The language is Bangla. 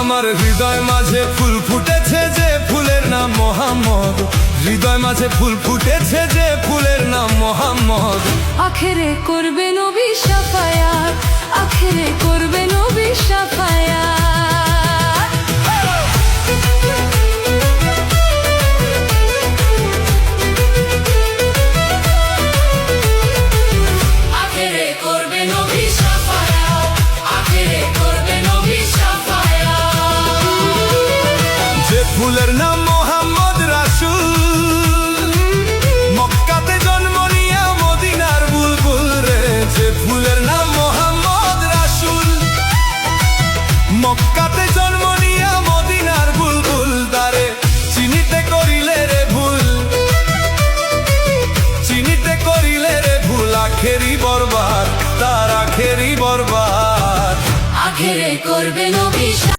আমার হৃদয় মাঝে ফুল ফুটেছে যে ফুলের নাম মোহাম্মদ, হৃদয় মাঝে ফুল ফুটেছে যে ফুলের নাম মোহাম্মদ। আখেরে করবে নবী শাফায়াত, আখেরে করবে নবী শাফায়াত। আখেরে করবে নবী শাফায়াত, আখেরে করবে নবী শাফায়াত। যে ফুলের নাম মোহাম্মদ রাসূল, মক্কাতে জন্ম নিয়া মদিনার বুলবুল রে। যে ফুলের নাম মোহাম্মদ রাসূল, মক্কাতে জন্ম